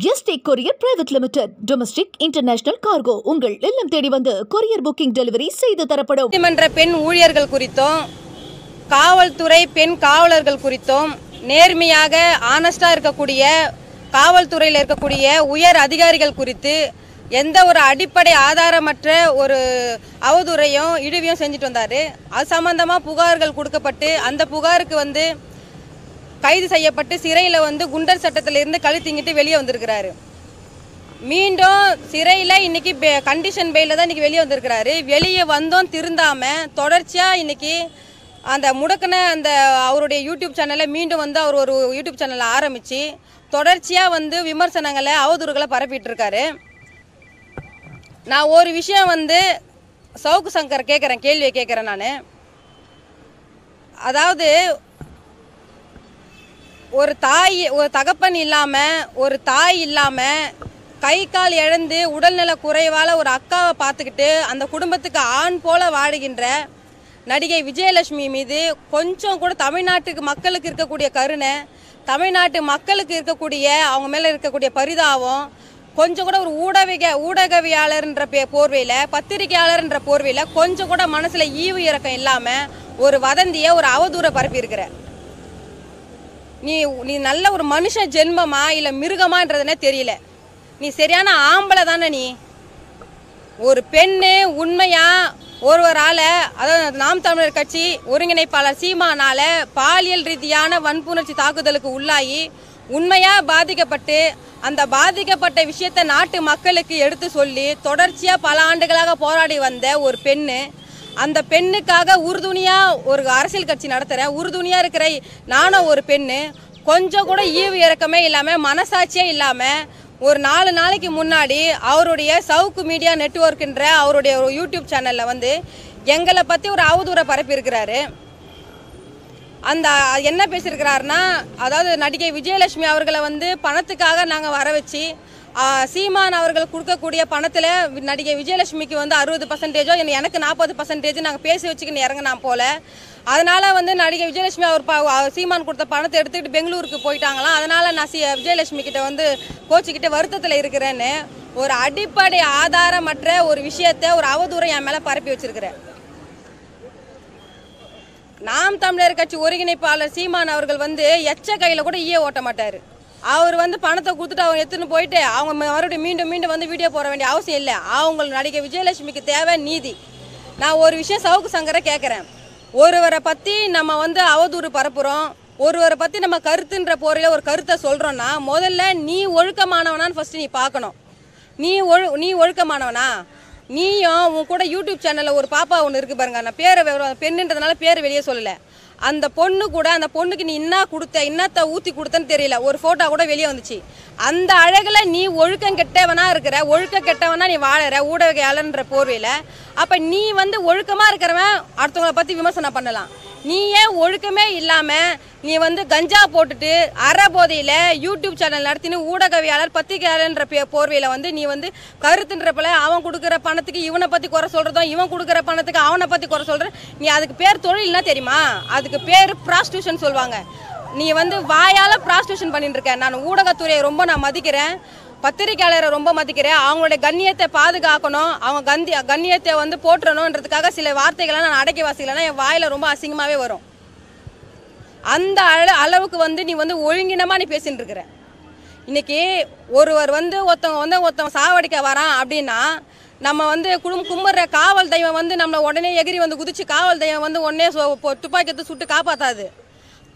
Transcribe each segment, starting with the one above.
Yesterday courier private limited domestic international cargo உங்கள் இல்லம் தேடி வந்து கொரியர் புக்கிங் டெலிவரி செய்து தரப்படும். நீதிமன்ற பெண் ஊழியர்கள் குறித்தும் காவல்துறை பெண் காவலர்கள் குறித்தும் நேர்மையாக ஆனஸ்டா இருக்கக்கூடிய காவல்துறையில் இருக்கக்கூடிய உயர் அதிகாரிகள் குறித்து எந்த ஒரு அடிப்படை ஆதாரமற்ற ஒரு அவதூறையும் இழிவையும் செஞ்சுட்டு வந்தாரு. அது சம்பந்தமா புகார்கள் கொடுக்கப்பட்டு அந்த புகாருக்கு கைது செய்யப்பட்டு சிறையில் குண்டர் சட்டத்திலிருந்து கழி திங்கிட்டு வெளியே வந்திருக்கிறாரு. மீண்டும் சிறையில் இன்னைக்கு கண்டிஷன் பெயில தான் இன்னைக்கு வெளியே வந்திருக்கிறாரு. வெளியே வந்தோம் திருந்தாம தொடர்ச்சியா இன்னைக்கு அந்த முடக்கின அந்த அவருடைய யூடியூப் சேனலை மீண்டும் அவர் ஒரு யூடியூப் சேனலை ஆரம்பிச்சு தொடர்ச்சியா விமர்சனங்களை அவதூறுகளை பரப்பிட்டு இருக்காரு. நான் ஒரு விஷயம் சவுக்கு சங்கர் கேட்குறேன், கேள்வியை கேட்குறேன் நான். அதாவது ஒரு தகப்பன் இல்லாம ஒரு தாய் இல்லாம கை கால் இழந்து உடல்நல குறைவால ஒரு அக்காவை பார்த்துக்கிட்டு அந்த குடும்பத்துக்கு ஆண் போல வாடுகின்ற நடிகை விஜயலட்சுமி மீது கொஞ்சம் கூட தமிழ்நாட்டுக்கு மக்களுக்கு இருக்கக்கூடிய கருணை, தமிழ்நாட்டு மக்களுக்கு இருக்கக்கூடிய அவங்க மேல இருக்கக்கூடிய பரிதாபம், கொஞ்சம் கூட ஒரு ஊடகவியாளர்ன்ற போர்வையில பத்திரிகையாளர்ன்ற போர்வையில கொஞ்சம் கூட மனசுல ஈவு இறக்கம் இல்லாம ஒரு வதந்திய ஒரு அவதூற பரப்பி இருக்கிற நீ நல்ல ஒரு மனுஷ ஜென்மமா இல்ல மிருகமான்றதுனே தெரியல. நீ சரியான ஆம்பளை தானே. நீ ஒரு பெண்ணு உண்மையா ஒருவரால, அதாவது நாம் தமிழர் கட்சி ஒருங்கிணைப்பாளர் சீமானால பாலியல் ரீதியான வன்புணர்ச்சி தாக்குதலுக்கு உள்ளாகி உண்மையா பாதிக்கப்பட்டு அந்த பாதிக்கப்பட்ட விஷயத்தை நாட்டு மக்களுக்கு எடுத்து சொல்லி தொடர்ச்சியா பல ஆண்டுகளாக போராடி வந்த ஒரு பெண்ணு, அந்த பெண்ணுக்காக உறுதுணையா ஒரு அரசியல் கட்சி நடத்துறேன், உறுதுணையா இருக்கிற நானும் ஒரு பெண்ணு, கொஞ்சம் கூட ஈவு இறக்கமே இல்லாம மனசாட்சியே இல்லாம ஒரு 4 நாளைக்கு முன்னாடி அவருடைய சவுக்கு மீடியா நெட்வொர்க்ன்ற அவருடைய ஒரு யூடியூப் சேனல்ல எங்களை பத்தி ஒரு அவதூறை பரப்பி இருக்கிறாரு. அந்த என்ன பேசியிருக்கிறாருன்னா, அதாவது நடிகை விஜயலட்சுமி அவர்களை பணத்துக்காக நாங்கள் வர வச்சு சீமான் அவர்கள் கொடுக்கக்கூடிய பணத்தில் நடிகை விஜயலட்சுமிக்கு 60%, எனக்கு 40% நாங்கள் பேசி வச்சுக்கின்னு இறங்கினா போல. அதனால நடிகை விஜயலட்சுமி அவர் சீமான் கொடுத்த பணத்தை எடுத்துக்கிட்டு பெங்களூருக்கு போயிட்டாங்களாம். அதனால நான் விஜயலட்சுமி கிட்ட கோச்சிக்கிட்ட வருத்தத்தில் இருக்கிறேன்னு ஒரு அடிப்படை ஆதாரமற்ற ஒரு விஷயத்தை ஒரு அவதூறை என் மேலே பரப்பி வச்சிருக்கிறேன். நாம் தமிழர் கட்சி ஒருங்கிணைப்பாளர் சீமான் அவர்கள் எச்ச கையில் கூட ஈய ஓட்ட மாட்டார். அவர் பணத்தை கொடுத்துட்டு அவங்க எடுத்துன்னு போயிட்டு அவங்க மறுபடியும் மீண்டும் வீடியோ போட வேண்டிய அவசியம் இல்லை. அவங்க நடிகை விஜயலட்சுமிக்கு தேவை நீதி. நான் ஒரு விஷயம் சவுக்கு சங்கரை கேட்குறேன். ஒருவரை பற்றி நம்ம அவதூறு பரப்புகிறோம், ஒருவரை பற்றி நம்ம கருத்துன்ற போரையில் ஒரு கருத்தை சொல்கிறோன்னா முதல்ல நீ ஒழுக்கமானவனான்னு ஃபஸ்ட்டு நீ பார்க்கணும். நீ ஒழுக்கமானவனா? நீயும் உன் கூட யூடியூப் சேனலில் ஒரு பாப்பா ஒன்று இருக்குது பாருங்க, நான் பேரை பெண்ணுன்றதுனால பேரை வெளியே சொல்லலை. அந்த பொண்ணு கூட அந்த பொண்ணுக்கு நீ இன்னத்தை ஊற்றி கொடுத்தன்னு தெரியல, ஒரு ஃபோட்டோ கூட வெளியே வந்துச்சு. அந்த அழகில் நீ ஒழுக்கம் கெட்டவனா இருக்கிற, ஒழுக்க கெட்டவனா நீ வாழற ஊடகவியாளர்ன்ற போர்வையில். அப்போ நீ ஒழுக்கமாக இருக்கிறவன் அடுத்தவங்களை பற்றி விமர்சனம் பண்ணலாம். நீ ஏன் ஒழுக்கமே இல்லாமல் நீ கஞ்சா போட்டுட்டு அறபோதையில் யூடியூப் சேனல் நடத்தினு ஊடகவியாளர் பத்திரிகையாளர்ன்ற போர்வையில் நீ கருத்துன்றப்பல அவன் கொடுக்குற பணத்துக்கு இவனை பற்றி குறை சொல்கிறதும் இவன் கொடுக்குற பணத்துக்கு அவனை பற்றி குறை சொல்கிற நீ அதுக்கு பேர் தொழில்னா தெரியுமா? அதுக்கு பேர் ப்ராஸ்டியூஷன் சொல்லுவாங்க. நீ வாயால் ப்ராஸ்டியூஷன் பண்ணிட்டு இருக்க. நான் ஊடகத்துறையை ரொம்ப மதிக்கிறேன், பத்திரிகையாளரை ரொம்ப மதிக்கிறேன். அவங்களுடைய கண்ணியத்தை பாதுகாக்கணும், அவங்க கண்ணியத்தை போற்றணுன்றதுக்காக சில வார்த்தைகளை நான் அடக்கி வாசிக்கலன்னா என் வாயில ரொம்ப அசிங்கமாகவே வரும். அந்த அளவுக்கு நீ ஒழுங்கினமாக நீ பேசிட்டு இருக்கிற. இன்னைக்கு ஒருவர் ஒருத்தவங்க சாவடிக்க வரான் அப்படின்னா நம்ம கும்பிட்ற காவல் தெய்வம் நம்மளை உடனே எகிரி குதிச்சு காவல் தெய்வம் உடனே துப்பாக்கியத்தை சுட்டு காப்பாற்றாது.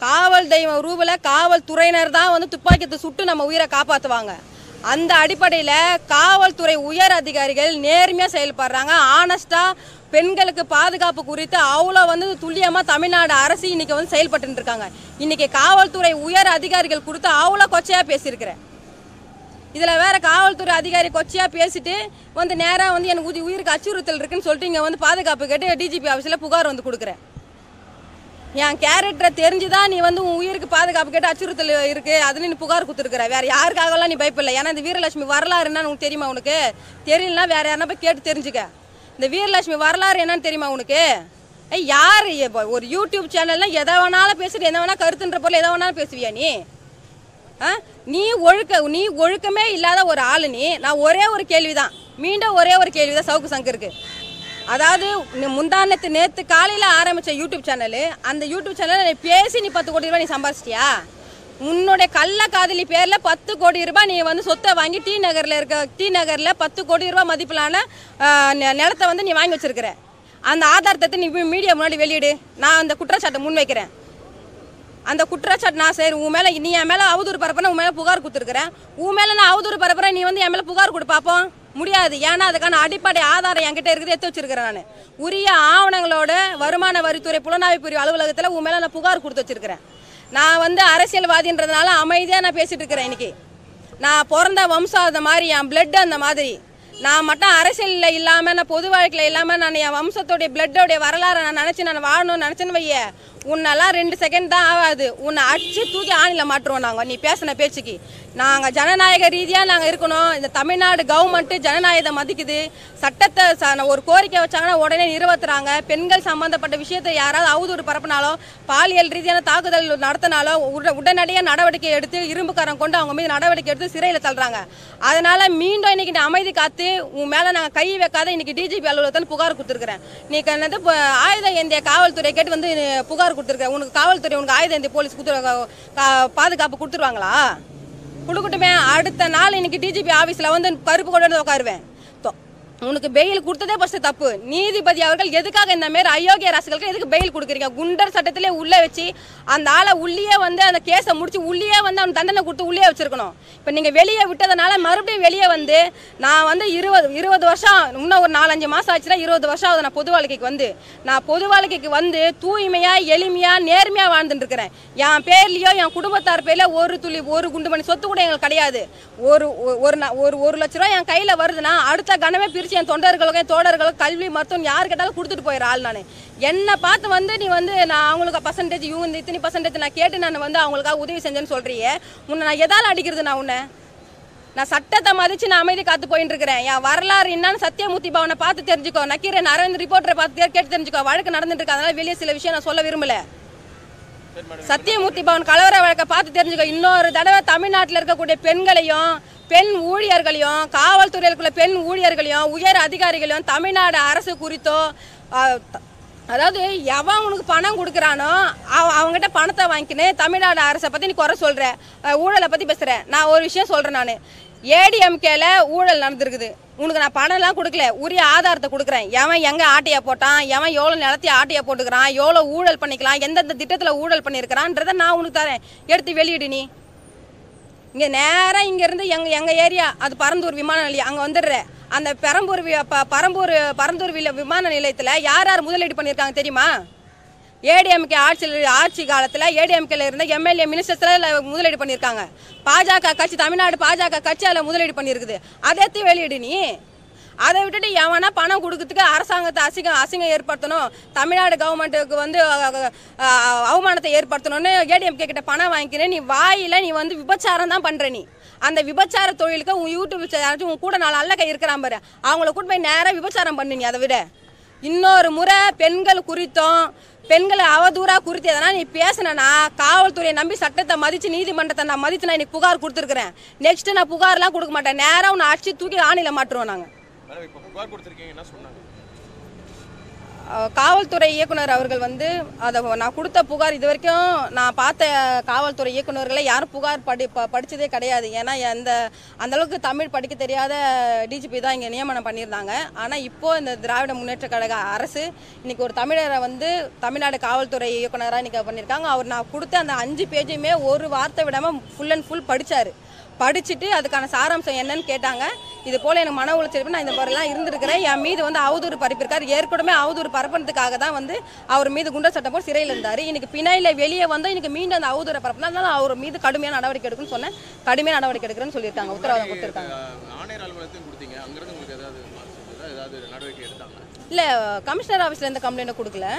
காவல் தெய்வம் ரூபில் காவல்துறையினர் தான் துப்பாக்கியத்தை சுட்டு நம்ம உயிரை காப்பாற்றுவாங்க. அந்த அடிப்படையில் காவல்துறை உயர் அதிகாரிகள் நேர்மையாக செயல்படுறாங்க, ஆனஸ்டாக பெண்களுக்கு பாதுகாப்பு குறித்து அவ்வளோ துல்லியமாக தமிழ்நாடு அரசு இன்னைக்கு செயல்பட்டு இருக்காங்க. இன்னைக்கு காவல்துறை உயர் அதிகாரிகள் குறித்து அவ்வளோ கொச்சையாக பேசியிருக்கிறேன். இதில் வேற காவல்துறை அதிகாரி கொச்சையாக பேசிட்டு நேராக எனக்கு உயிருக்கு அச்சுறுத்தல் இருக்குன்னு சொல்லிட்டு இங்கே பாதுகாப்பு கேட்டு டிஜிபி ஆஃபீஸில் புகார் கொடுக்குறேன். என் கேரக்டரை தெரிஞ்சுதான் நீ உன் உயிருக்கு பாதுகாப்பு கேட்டு அச்சுறுத்தல் இருக்கு அதுன்னு நீ புகார் கொடுத்துருக்குற. வேற யாருக்காகலாம் நீ பயப்படல. ஏன்னா இந்த வீரலட்சுமி வரலாறு என்னன்னு உனக்கு தெரியுமா? உனக்கு தெரியலனா வேற யாருன்னா போய் கேட்டு தெரிஞ்சுக்க. இந்த வீரலட்சுமி வரலாறு என்னன்னு தெரியுமா உனக்கு? யார் ஒரு யூடியூப் சேனல்னா எதை வேணாலும் பேசிட்டு எதை வேணா கருத்துன்ற பொருள் எதை வேணாலும் பேசுவியா நீ? நீ ஒழுக்கமே இல்லாத ஒரு ஆளு நீ. நான் ஒரே ஒரு கேள்விதான், மீண்டும் ஒரே ஒரு கேள்விதான் சவுக்கு சங்கருக்கு. அதாவது நேற்று காலையில் ஆரம்பித்த யூடியூப் சேனலு, அந்த யூடியூப் சேனலில் பேசி நீ 10 கோடி ரூபாய் நீ சம்பாதிச்சிட்டியா? உன்னுடைய கள்ள காதலி பேரில் 10 கோடி ரூபாய் நீ வந்து சொத்தை வாங்கி டி நகரில் 10 கோடி ரூபாய் மதிப்பிலான நிலத்தை வந்து நீ வாங்கி வச்சிருக்கிற. அந்த ஆதாரத்தை நீ மீடியா முன்னாடி வெளியிடு. நான் அந்த குற்றச்சாட்டை முன்வைக்கிறேன். அந்த குற்றச்சாட்டு நான் சரி, உன் மேலே நீ என் மேலே அவதூறு பரப்புறேன், உன் மேலே புகார் கொடுத்துருக்குறேன். உன் மேலே நான் அவதூறு பரப்புறேன், நீ வந்து என் மேலே புகார் கொடு பார்ப்போம். முடியாது. ஏன்னா அதுக்கான அடிப்படை ஆதாரம் என்கிட்ட இருக்குது, எடுத்து வச்சிருக்கிறேன். நான் உரிய ஆவணங்களோட வருமான வரித்துறை புலனாய்வு பிரிவு அலுவலகத்தில் உன் மேலே நான் புகார் கொடுத்து வச்சிருக்கிறேன். நான் வந்து அரசியல்வாதின்றதுனால அமைதியாக நான் பேசிட்டு இருக்கிறேன். இன்னைக்கு நான் பிறந்த வம்சம் அந்த மாதிரி, என் பிளட் அந்த மாதிரி. நான் மட்டும் அரசியலில் இல்லாமல், நான் பொது வாழ்க்கையில் இல்லாமல், நான் என் வம்சத்தோடைய பிளட்டோடைய வரலாறை நான் வாழணும்னு நினச்சேன்னு வைய, உன்னெல்லாம் 2 செகண்ட் தான் ஆகாது. உன்னை அடிச்சு தூக்கி ஆணியில் மாட்டுருவோம் நாங்கள். நீ பேசின பேச்சுக்கு நாங்கள் ஜனநாயக ரீதியாக நாங்கள் இருக்கணும். இந்த தமிழ்நாடு கவர்மெண்ட்டு ஜனநாயகத்தை மதிக்குது. சட்டத்தை ஒரு கோரிக்கை வச்சாங்கன்னா உடனே நிறைவேற்றுறாங்க. பெண்கள் சம்பந்தப்பட்ட விஷயத்தை யாராவது அவதூறு பரப்பினாலோ, பாலியல் ரீதியான தாக்குதல் நடத்தினாலோ உடனடியாக நடவடிக்கை எடுத்து இரும்புக்காரம் கொண்டு அவங்க மீது நடவடிக்கை எடுத்து சிறையில் தள்ளுறாங்க. அதனால மீண்டும் இன்னைக்கு நீ அமைதி காத்து உன் மேலே நாங்கள் கை வைக்காத இன்னைக்கு டிஜிபி அலுவலகத்தில் புகார் கொடுத்துருக்குறேன். நீ என்னது ஆயுத ஏந்திய காவல்துறை கேட்டு வந்து புகார் கொடுத்துருக்க. உனக்கு காவல்துறை உனக்கு ஆயுத ஏந்திய போலீஸ் பாதுகாப்பு கொடுத்துருவாங்களா? கொடுக்கட்டுமே. அடுத்த நாள் இன்னைக்கு டிஜிபி ஆஃபீஸில் வந்து கருப்பு கொண்டு வந்து உட்காருவேன். உனக்கு பெயில் கொடுத்ததே ஃபர்ஸ்ட் தப்பு. நீதிபதி அவர்கள் எதுக்காக இந்த மாதிரி அயோக்கிய ராசிகளுக்கு எதுக்கு பெயில் கொடுக்குறீங்க? குண்டர் சட்டத்திலே உள்ளே வச்சு அந்த ஆளை உள்ளே வந்து அந்த கேஸை முடிச்சு உள்ளே வந்து அவன் தண்டனை கொடுத்து உள்ளே வச்சிருக்கணும். இப்போ நீங்கள் வெளியே விட்டதுனால மறுபடியும் வெளியே வந்து நான் வந்து 20 வருஷம், இன்னும் ஒரு 4-5 மாதம் ஆச்சுன்னா 20 வருஷம் ஆகுது நான் பொது வாழ்க்கைக்கு வந்து தூய்மையாக எளிமையாக நேர்மையாக வாழ்ந்துட்டு இருக்கிறேன். என் பேர்லையோ என் குடும்பத்தார் பேர்ல ஒரு குண்டு மணி சொத்து கூட எங்களுக்கு கிடையாது. ஒரு லட்ச ரூபா என் கையில் வருதுன்னா அடுத்த கனமே பிரிச்சு என் தொண்டர்களுக்கும் தோழர்களுக்கும் கல்வி மருத்துவம் யார் கேட்டாலும் கொடுத்துட்டு போயிடுற ஆள் நான். என்னை பார்த்து வந்து நீ வந்து நான் அவங்களுக்கு பர்சன்டேஜ் இவங்க இத்தனை பர்சன்டேஜ் நான் கேட்டு நான் வந்து அவங்களுக்காக உதவி செஞ்சேன்னு சொல்றியே. உன்னை நான் எதால அடிக்கிறது? நான் சட்டத்தை மதிச்சு நான் அமைதி காத்து போயிட்டு இருக்கிறேன். என் வரலாறு என்னன்னு சத்தியமூர்த்தி பவனை பார்த்து தெரிஞ்சுக்கோ. நக்கீரன் அரவிந்த் ரிப்போர்ட்டரை பார்த்து கேட்டு தெரிஞ்சுக்கோ. வழக்கு நடந்துட்டு இருக்கு, அதனால வெளியே சில விஷயம் நான் சொல்ல விரும்பல. சத்தியமூர்த்தி பவன் கலவர வழக்கை பார்த்து தெரிஞ்சுக்கோ. இன்னொரு தடவை தமிழ்நாட்டில் இருக்கக்கூடிய பெண்களையும் பெண் ஊழியர்களையும் காவல்துறையிலுக்குள்ள பெண் ஊழியர்களையும் உயர் அதிகாரிகளையும் தமிழ்நாடு அரசு குறித்தோ, அதாவது எவன் உனக்கு பணம் கொடுக்குறானோ அவங்ககிட்ட பணத்தை வாங்கிக்கின்னு தமிழ்நாடு அரசை பற்றி நீ குறை சொல்கிற, ஊழலை பற்றி பேசுகிற. நான் ஒரு விஷயம் சொல்கிறேன். நான் ஏடிஎம்கேல ஊழல் நடந்திருக்குது. உனக்கு நான் பணம்லாம் கொடுக்கல, உரிய ஆதாரத்தை கொடுக்குறேன். எவன் எங்கே ஆட்டையை போட்டான், எவன் எவ்வளோ நிலத்தையும் ஆட்டையை போட்டுக்கிறான், எவ்வளோ ஊழல் பண்ணிக்கலாம், எந்தெந்த திட்டத்தில் ஊழல் பண்ணியிருக்கிறான்றதை நான் உனக்கு தரேன். எடுத்து வெளியிடு. நீ இங்கே நேராக இங்கேருந்து எங்கள் ஏரியா அது பரந்தூர் விமான நிலையம், அங்கே வந்துடுற. அந்த பரந்தூர் விமான நிலையத்தில் யார் யார் முதலீடு பண்ணியிருக்காங்க தெரியுமா? ஏடிஎம்கே ஆட்சி காலத்தில் ஏடிஎம்கேல இருந்த எம்எல்ஏ மினிஸ்டர்ஸில் முதலீடு பண்ணியிருக்காங்க. பாஜக கட்சி, தமிழ்நாடு பாஜக கட்சி அதில் முதலீடு பண்ணியிருக்குது. அதை வெளியிடு. நீ அதை விட்டுட்டு எவனா பணம் கொடுக்கறதுக்கு அரசாங்கத்தை அசிங்கம் ஏற்படுத்தணும், தமிழ்நாடு கவர்மெண்ட்டுக்கு வந்து அவமானத்தை ஏற்படுத்தணும்னு ஏடிஎம்கே கிட்ட பணம் வாங்கிக்கிறேன். நீ வாயில நீ வந்து விபச்சாரம் தான் பண்ற. நீ அந்த விபச்சார தொழிலுக்கு உன் யூடியூப் உன் கூட 4 அல்ல கை இருக்கிறான் பாரு, அவங்கள கூட போய் நேராக விபச்சாரம் பண்ணு. நீ அதை விட இன்னொரு முறை பெண்கள் குறித்தும் பெண்களை அவதூறா குறித்து எதனா நீ பேசினா காவல்துறையை நம்பி சட்டத்தை மதிச்சு நீதிமன்றத்தை நான் மதித்து நான் இன்னைக்கு புகார் கொடுத்துருக்கிறேன். நெக்ஸ்ட் நான் புகார்லாம் கொடுக்க மாட்டேன். நேராக உன்னை அடிச்சு தூக்கி ஆணில மாட்டுருவோம். நாங்கள் காவல்துறை இயக்குனர் அவர்கள் வந்து அதை நான் கொடுத்த புகார் இது வரைக்கும் நான் பார்த்த காவல்துறை இயக்குநர்களை யாரும் புகார் படித்ததே கிடையாது. ஏன்னா அந்தளவுக்கு தமிழ் படிக்க தெரியாத டிஜிபி தான் இங்கே நியமனம் பண்ணியிருந்தாங்க. ஆனால் இப்போது இந்த திராவிட முன்னேற்ற கழக அரசு இன்றைக்கி ஒரு தமிழரை வந்து தமிழ்நாடு காவல்துறை இயக்குனராக இன்றைக்கி பண்ணியிருக்காங்க. அவர் நான் கொடுத்த அந்த 5 பேஜுமே ஒரு வார்த்தை விடாமல் ஃபுல் அண்ட் ஃபுல் படித்தார். படிச்சுட்டு அதுக்கான சாராம்சம் என்னன்னு கேட்டாங்க. இது போல் எனக்கு மன உளைச்சல், நான் இந்த மாதிரிலாம் இருந்திருக்கிறேன், என் மீது வந்து அவதூறு பரப்பியிருக்காரு. ஏற்கனவே அவதூறு பரப்புறதுக்காக தான் வந்து அவர் மீது குண்டர் சட்டம் போட்டு சிறையில் இருந்தார். இன்னைக்கு பிணையில் வெளியே வந்து இன்னைக்கு மீண்டும் அந்த அவதூறை பரப்புனா, அதனால அவர் மீது கடுமையான நடவடிக்கை எடுக்குன்னு சொன்னேன். கடுமையான நடவடிக்கை எடுக்கிறேன்னு சொல்லியிருக்காங்க, உத்தரவாதம் கொடுத்துருக்காங்க. இல்லை, கமிஷனர் ஆஃபீஸில் எந்த கம்ப்ளைண்ட்டும் கொடுக்கல.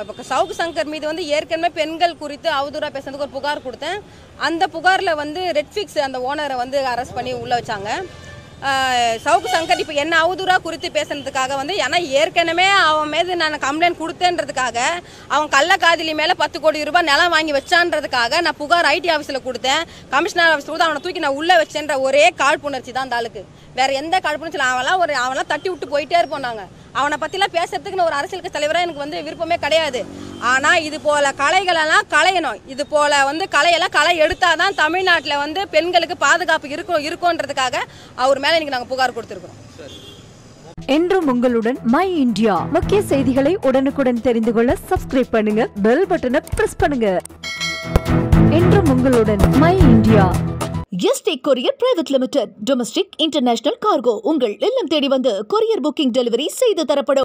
இப்போ சவுக்கு சங்கர் மீது வந்து ஏற்கனவே பெண்கள் குறித்து அவதூறாக பேசுறதுக்கு ஒரு புகார் கொடுத்தேன். அந்த புகாரில் வந்து ரெட்ஃபிக்ஸ் அந்த ஓனரை வந்து அரெஸ்ட் பண்ணி உள்ளே வச்சாங்க. சவுக்கு சங்கர் இப்போ என்ன அவதூறாக குறித்து பேசுனதுக்காக வந்து ஏன்னா ஏற்கனவே அவன் மீது நான் கம்ப்ளைண்ட் கொடுத்தேன்றதுக்காக அவன் கள்ளக்காதலி மேலே 10 கோடி ரூபாய் நிலம் வாங்கி வச்சான்றதுக்காக நான் புகார் ஐடி ஆஃபீஸில் கொடுத்தேன். கமிஷனர் ஆஃபீஸில் கொடுத்து அவனை தூக்கி நான் உள்ளே வச்சேன்ற ஒரே காழ்ப்புணர்ச்சி தான் அந்த ஆளுக்கு. வேற எந்த காழ்ப்புணர்ச்சி அவன்லாம் தட்டி விட்டு போயிட்டே இருப்போம். நாங்கள் அவனை பற்றிலாம் பேசுறதுக்கு நான் ஒரு அரசியல் கட்சி தலைவராக எனக்கு வந்து விருப்பமே கிடையாது. ஆனால் இது போல கலைகளெல்லாம் களையணும். இது போல வந்து கலையெல்லாம் களை எடுத்தால் தான் தமிழ்நாட்டில் வந்து பெண்களுக்கு பாதுகாப்பு இருக்கும்ன்றதுக்காக அவர் மேலே இன்னைக்கு நாங்கள் புகார் கொடுத்துருக்கோம். என்றும் உங்களுடன் மை இந்தியா. முக்கிய செய்திகளை உடனுக்குடன் தெரிந்து கொள்ள சப்ஸ்கிரைப் பண்ணுங்க, பெல் பட்டனை பிரஸ் பண்ணுங்க. என்றும் உங்களுடன் my India. Yesterday courier private limited. Domestic international cargo உங்கள் இல்லம் தேடி வந்து கொரியர் புக்கிங் டெலிவரி செய்து தரப்படும்.